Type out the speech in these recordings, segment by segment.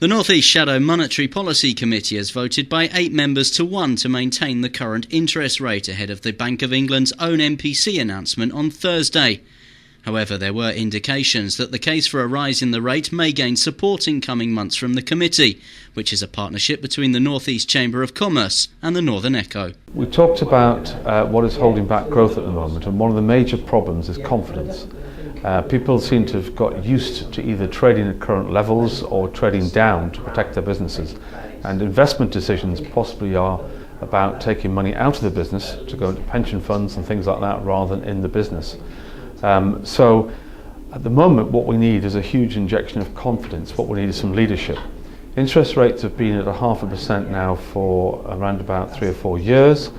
The North East Shadow Monetary Policy Committee has voted by 8 members to 1 to maintain the current interest rate ahead of the Bank of England's own MPC announcement on Thursday. However, there were indications that the case for a rise in the rate may gain support in coming months from the committee, which is a partnership between the North East Chamber of Commerce and the Northern Echo. We talked about what is holding back growth at the moment, and one of the major problems is confidence. People seem to have got used to either trading at current levels or trading down to protect their businesses. And investment decisions possibly are about taking money out of the business to go into pension funds and things like that rather than in the business. So at the moment what we need is a huge injection of confidence. What we need is some leadership. Interest rates have been at 0.5% now for around about 3 or 4 years.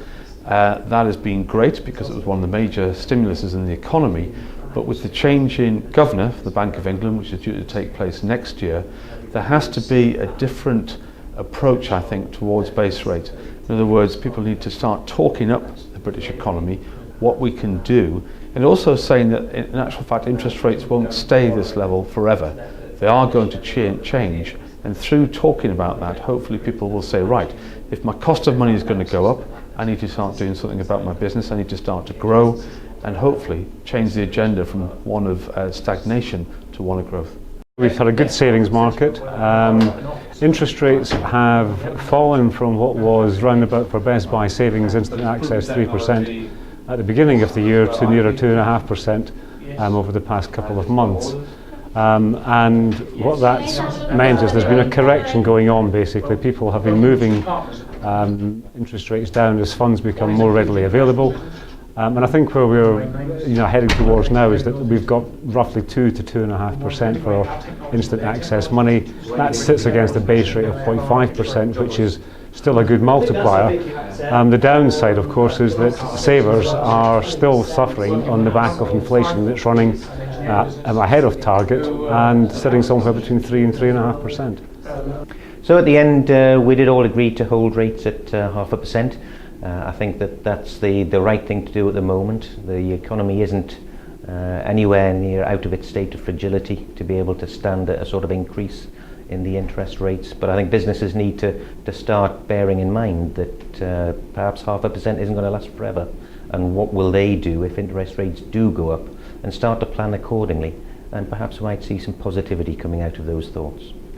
That has been great because it was one of the major stimuluses in the economy. But with the change in governor for the Bank of England, which is due to take place next year, there has to be a different approach, I think, towards base rate. In other words, people need to start talking up the British economy, what we can do, and also saying that in actual fact interest rates won't stay this level forever. They are going to change, and through talking about that, hopefully people will say, right, if my cost of money is going to go up, I need to start doing something about my business, I need to start to grow, and hopefully change the agenda from one of stagnation to one of growth. We've had a good savings market. Interest rates have fallen from what was round about for Best Buy savings instant access 3% at the beginning of the year to nearer 2.5% over the past couple of months. And what that's meant is there's been a correction going on basically. People have been moving interest rates down as funds become more readily available. And I think where we're heading towards now is that we've got roughly 2 to 2.5% for instant access money. That sits against a base rate of 0.5%, which is still a good multiplier. The downside, of course, is that savers are still suffering on the back of inflation that's running ahead of target and sitting somewhere between 3 and 3.5%. So at the end, we did all agree to hold rates at 0.5%. I think that's the right thing to do at the moment. The economy isn't anywhere near out of its state of fragility to be able to stand a sort of increase in the interest rates. But I think businesses need to start bearing in mind that perhaps 0.5% isn't going to last forever. And what will they do if interest rates do go up, and start to plan accordingly. And perhaps we might see some positivity coming out of those thoughts.